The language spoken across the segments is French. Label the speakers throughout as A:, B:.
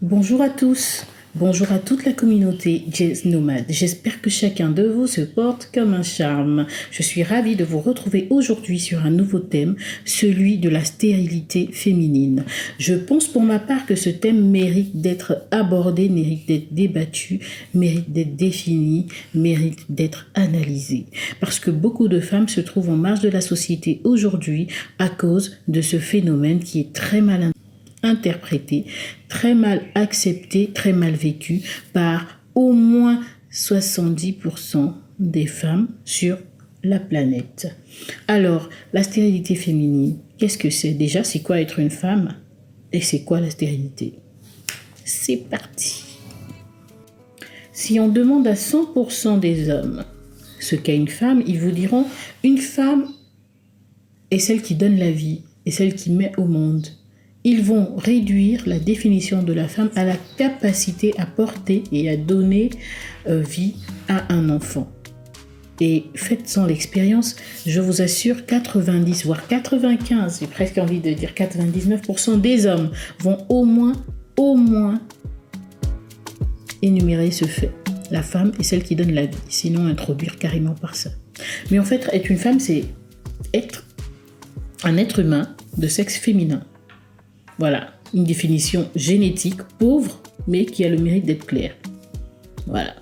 A: Bonjour à tous, bonjour à toute la communauté Jazz Nomade. J'espère que chacun de vous se porte comme un charme. Je suis ravie de vous retrouver aujourd'hui sur un nouveau thème, celui de la stérilité féminine. Je pense pour ma part que ce thème mérite d'être abordé, mérite d'être débattu, mérite d'être défini, mérite d'être analysé. Parce que beaucoup de femmes se trouvent en marge de la société aujourd'hui à cause de ce phénomène qui est très mal interprété, très mal accepté, très mal vécu par au moins 70% des femmes sur la planète. Alors, la stérilité féminine, qu'est-ce que c'est? Déjà, c'est quoi être une femme? Et c'est quoi la stérilité? C'est parti. Si on demande à 100% des hommes ce qu'est une femme, ils vous diront une femme est celle qui donne la vie, est celle qui met au monde. Ils vont réduire la définition de la femme à la capacité à porter et à donner vie à un enfant. Et faites-en l'expérience, je vous assure, 90 voire 95, j'ai presque envie de dire 99% des hommes vont au moins énumérer ce fait. La femme est celle qui donne la vie, sinon introduire carrément par ça. Mais en fait, être une femme, c'est être un être humain de sexe féminin. Voilà, une définition génétique, pauvre, mais qui a le mérite d'être claire. Voilà,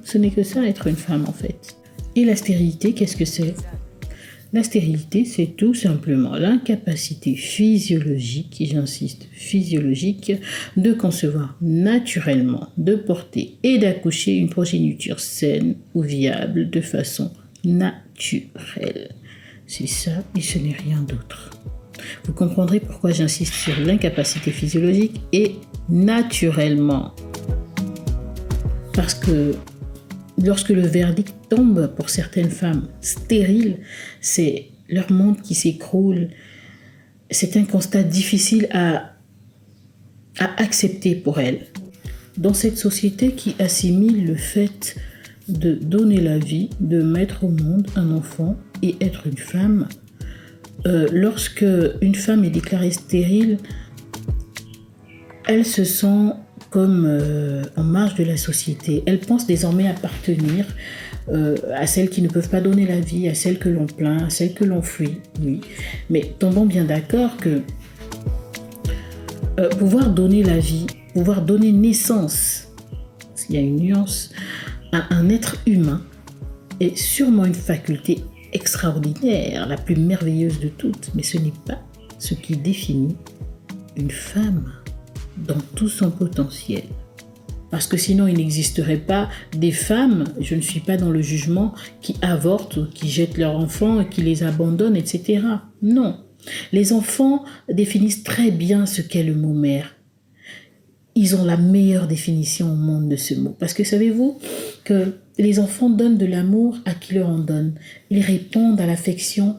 A: ce n'est que ça, être une femme en fait. Et la stérilité, qu'est-ce que c'est? La stérilité, c'est tout simplement l'incapacité physiologique, et j'insiste, physiologique, de concevoir naturellement, de porter et d'accoucher une progéniture saine ou viable de façon naturelle. C'est ça et ce n'est rien d'autre. Vous comprendrez pourquoi j'insiste sur l'incapacité physiologique et naturellement. Parce que lorsque le verdict tombe pour certaines femmes stériles, c'est leur monde qui s'écroule. C'est un constat difficile à accepter pour elles. Dans cette société qui assimile le fait de donner la vie, de mettre au monde un enfant et être une femme, lorsque une femme est déclarée stérile, elle se sent comme en marge de la société. Elle pense désormais appartenir à celles qui ne peuvent pas donner la vie, à celles que l'on plaint, à celles que l'on fuit. Oui. Mais tombons bien d'accord que pouvoir donner la vie, pouvoir donner naissance, il y a une nuance, à un être humain est sûrement une faculté extraordinaire, la plus merveilleuse de toutes, mais ce n'est pas ce qui définit une femme dans tout son potentiel. Parce que sinon, il n'existerait pas des femmes, je ne suis pas dans le jugement, qui avortent, ou qui jettent leurs enfants, qui les abandonnent, etc. Non. Les enfants définissent très bien ce qu'est le mot mère. Ils ont la meilleure définition au monde de ce mot. Parce que savez-vous que les enfants donnent de l'amour à qui leur en donne. Ils répondent à l'affection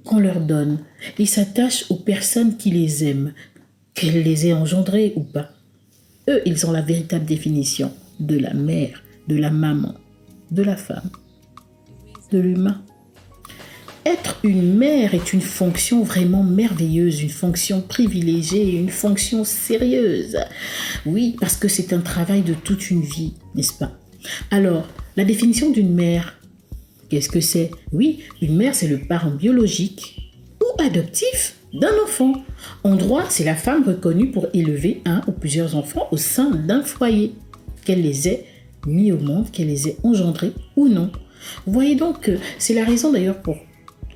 A: qu'on leur donne. Ils s'attachent aux personnes qui les aiment, qu'elles les aient engendrées ou pas. Eux, ils ont la véritable définition de la mère, de la maman, de la femme, de l'humain. Être une mère est une fonction vraiment merveilleuse, une fonction privilégiée, une fonction sérieuse. Oui, parce que c'est un travail de toute une vie, n'est-ce pas? Alors, la définition d'une mère, qu'est-ce que c'est? Oui, une mère, c'est le parent biologique ou adoptif d'un enfant. En droit, c'est la femme reconnue pour élever un ou plusieurs enfants au sein d'un foyer, qu'elle les ait mis au monde, qu'elle les ait engendrés ou non. Vous voyez donc que c'est la raison d'ailleurs pour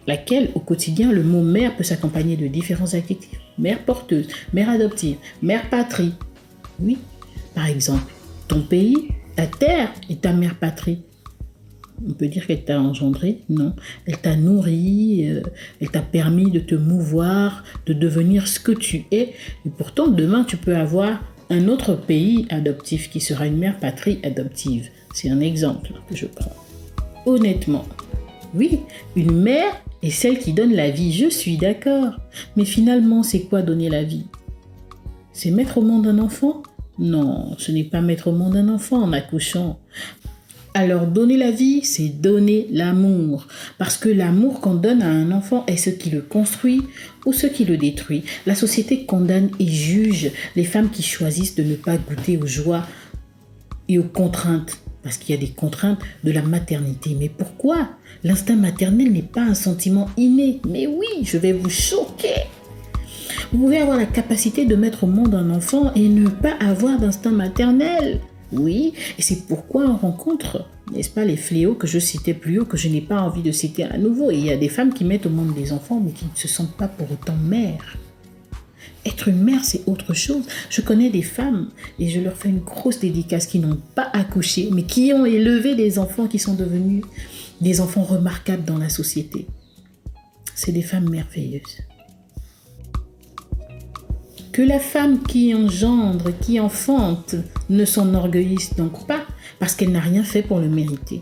A: laquelle au quotidien le mot mère peut s'accompagner de différents adjectifs. Mère porteuse, mère adoptive, mère patrie. Oui, par exemple, ton pays, ta terre est ta mère patrie. On peut dire qu'elle t'a engendré? Non. Elle t'a nourri, elle t'a permis de te mouvoir, de devenir ce que tu es. Et pourtant, demain, tu peux avoir un autre pays adoptif qui sera une mère patrie adoptive. C'est un exemple que je prends. Honnêtement, oui, une mère est celle qui donne la vie, je suis d'accord. Mais finalement, c'est quoi donner la vie? C'est mettre au monde un enfant? Non, ce n'est pas mettre au monde un enfant en accouchant. Alors donner la vie, c'est donner l'amour. Parce que l'amour qu'on donne à un enfant est ce qui le construit ou ce qui le détruit. La société condamne et juge les femmes qui choisissent de ne pas goûter aux joies et aux contraintes. Parce qu'il y a des contraintes de la maternité. Mais pourquoi? L'instinct maternel n'est pas un sentiment inné. Mais oui, je vais vous choquer. Vous pouvez avoir la capacité de mettre au monde un enfant et ne pas avoir d'instinct maternel. Oui, et c'est pourquoi on rencontre, n'est-ce pas, les fléaux que je citais plus haut, que je n'ai pas envie de citer à nouveau. Et il y a des femmes qui mettent au monde des enfants, mais qui ne se sentent pas pour autant mères. Être une mère, c'est autre chose. Je connais des femmes, et je leur fais une grosse dédicace, qui n'ont pas accouché, mais qui ont élevé des enfants qui sont devenus des enfants remarquables dans la société. C'est des femmes merveilleuses. Que la femme qui engendre, qui enfante, ne s'enorgueillisse donc pas parce qu'elle n'a rien fait pour le mériter.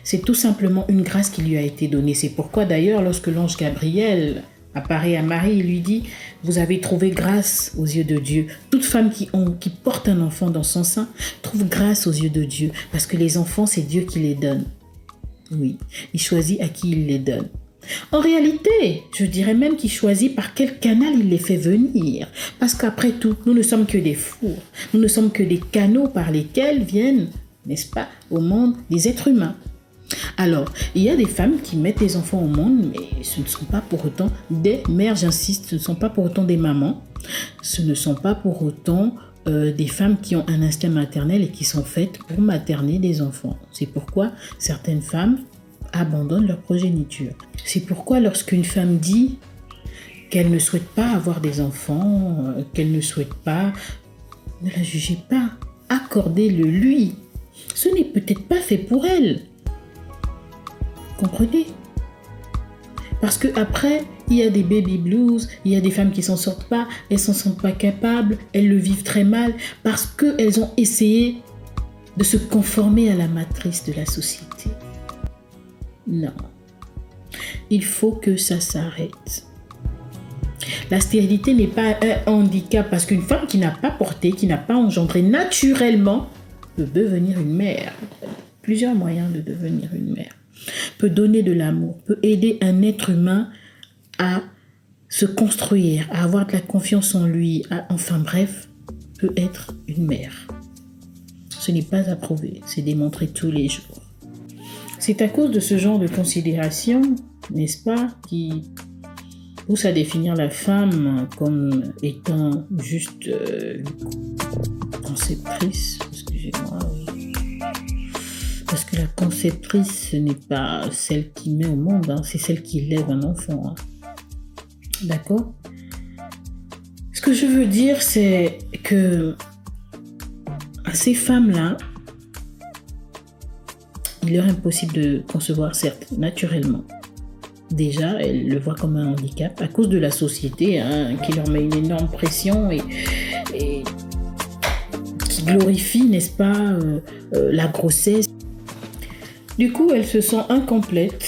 A: C'est tout simplement une grâce qui lui a été donnée. C'est pourquoi d'ailleurs, lorsque l'ange Gabriel apparaît à Marie, il lui dit « Vous avez trouvé grâce aux yeux de Dieu ». Toute femme qui porte un enfant dans son sein trouve grâce aux yeux de Dieu parce que les enfants, c'est Dieu qui les donne. Oui, il choisit à qui il les donne. En réalité, je dirais même qu'il choisit par quel canal il les fait venir. Parce qu'après tout, nous ne sommes que des fours. Nous ne sommes que des canaux par lesquels viennent, n'est-ce pas, au monde des êtres humains. Alors, il y a des femmes qui mettent des enfants au monde, mais ce ne sont pas pour autant des mères, j'insiste, ce ne sont pas pour autant des mamans. Ce ne sont pas pour autant des femmes qui ont un instinct maternel et qui sont faites pour materner des enfants. C'est pourquoi certaines femmes abandonnent leur progéniture. C'est pourquoi lorsqu'une femme dit qu'elle ne souhaite pas avoir des enfants, qu'elle ne souhaite pas, ne la jugez pas, accordez-le lui. Ce n'est peut-être pas fait pour elle. Comprenez? Parce qu'après, il y a des baby blues, il y a des femmes qui s'en sortent pas, elles s'en sentent pas capables, elles le vivent très mal parce qu'elles ont essayé de se conformer à la matrice de la société. Non, il faut que ça s'arrête. La stérilité n'est pas un handicap parce qu'une femme qui n'a pas porté, qui n'a pas engendré naturellement peut devenir une mère. Plusieurs moyens de devenir une mère. Peut donner de l'amour, peut aider un être humain à se construire, à avoir de la confiance en lui, enfin bref, peut être une mère. Ce n'est pas à prouver, c'est démontré tous les jours. C'est à cause de ce genre de considération, n'est-ce pas, qui pousse à définir la femme comme étant juste conceptrice, excusez-moi, oui. Parce que la conceptrice, ce n'est pas celle qui met au monde, hein, c'est celle qui élève un enfant. Hein. D'accord? Ce que je veux dire, c'est que ces femmes-là, il leur est impossible de concevoir, certes, naturellement. Déjà, elles le voient comme un handicap à cause de la société hein, qui leur met une énorme pression et qui glorifie, n'est-ce pas, la grossesse. Du coup, elles se sentent incomplètes,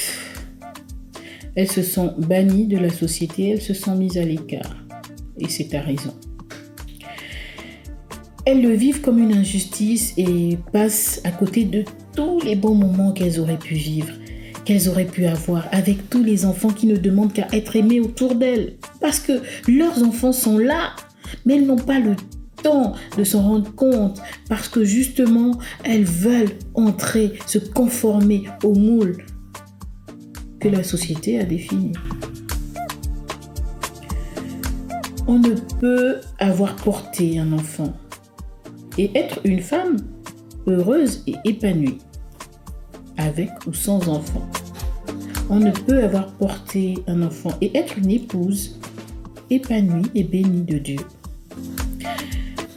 A: elles se sentent bannies de la société, elles se sentent mises à l'écart. Et c'est à raison. Elles le vivent comme une injustice et passent à côté de tous les bons moments qu'elles auraient pu vivre, qu'elles auraient pu avoir avec tous les enfants qui ne demandent qu'à être aimés autour d'elles. Parce que leurs enfants sont là, mais elles n'ont pas le temps de s'en rendre compte parce que justement, elles veulent entrer, se conformer au moule que la société a défini. On ne peut avoir porté un enfant et être une femme heureuse et épanouie, avec ou sans enfant. On ne peut avoir porté un enfant et être une épouse épanouie et bénie de Dieu.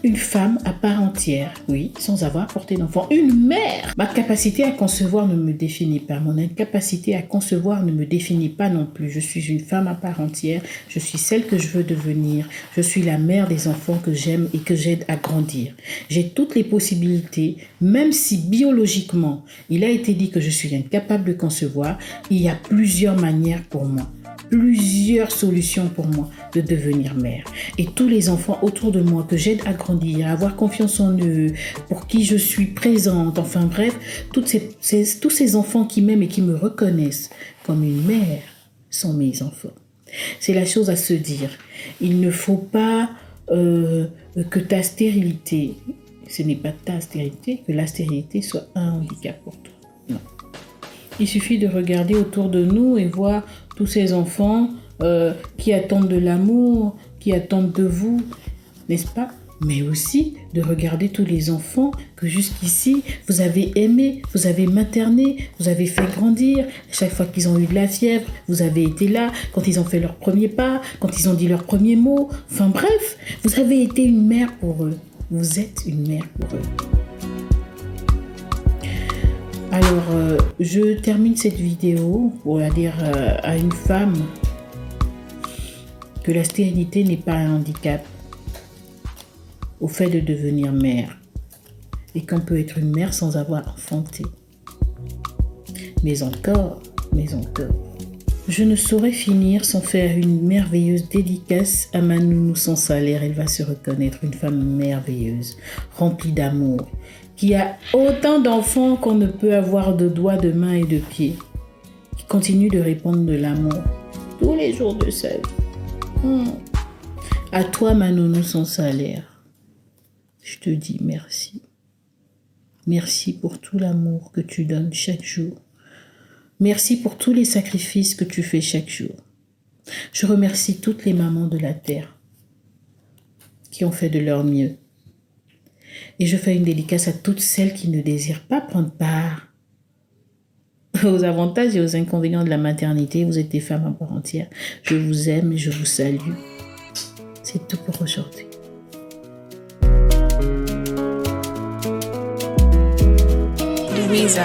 A: Une femme à part entière, oui, sans avoir porté d'enfant. Une mère. Ma capacité à concevoir ne me définit pas. Mon incapacité à concevoir ne me définit pas non plus. Je suis une femme à part entière. Je suis celle que je veux devenir. Je suis la mère des enfants que j'aime et que j'aide à grandir. J'ai toutes les possibilités, même si biologiquement, il a été dit que je suis incapable de concevoir. Il y a plusieurs manières pour moi plusieurs solutions pour moi de devenir mère. Et tous les enfants autour de moi que j'aide à grandir, à avoir confiance en eux, pour qui je suis présente, enfin bref, tous ces enfants qui m'aiment et qui me reconnaissent comme une mère sont mes enfants. C'est la chose à se dire. Il ne faut pas que ta stérilité, ce n'est pas ta stérilité, que la stérilité soit un handicap pour toi. Non. Il suffit de regarder autour de nous et voir tous ces enfants qui attendent de l'amour, qui attendent de vous, n'est-ce pas? Mais aussi de regarder tous les enfants que jusqu'ici, vous avez aimés, vous avez materné, vous avez fait grandir. Chaque fois qu'ils ont eu de la fièvre, vous avez été là. Quand ils ont fait leur premier pas, quand ils ont dit leurs premiers mots. Enfin bref, vous avez été une mère pour eux. Vous êtes une mère pour eux. Alors, je termine cette vidéo pour dire à une femme que la stérilité n'est pas un handicap au fait de devenir mère et qu'on peut être une mère sans avoir enfanté. Mais encore, je ne saurais finir sans faire une merveilleuse dédicace à ma nounou sans salaire. Elle va se reconnaître, une femme merveilleuse, remplie d'amour, qui a autant d'enfants qu'on ne peut avoir de doigts, de mains et de pieds, qui continue de répandre de l'amour tous les jours de sa vie. À toi, ma nounou sans salaire, je te dis merci. Merci pour tout l'amour que tu donnes chaque jour. Merci pour tous les sacrifices que tu fais chaque jour. Je remercie toutes les mamans de la terre qui ont fait de leur mieux. Et je fais une dédicace à toutes celles qui ne désirent pas prendre part aux avantages et aux inconvénients de la maternité. Vous êtes des femmes à part entière. Je vous aime et je vous salue. C'est tout pour aujourd'hui.
B: Louisa.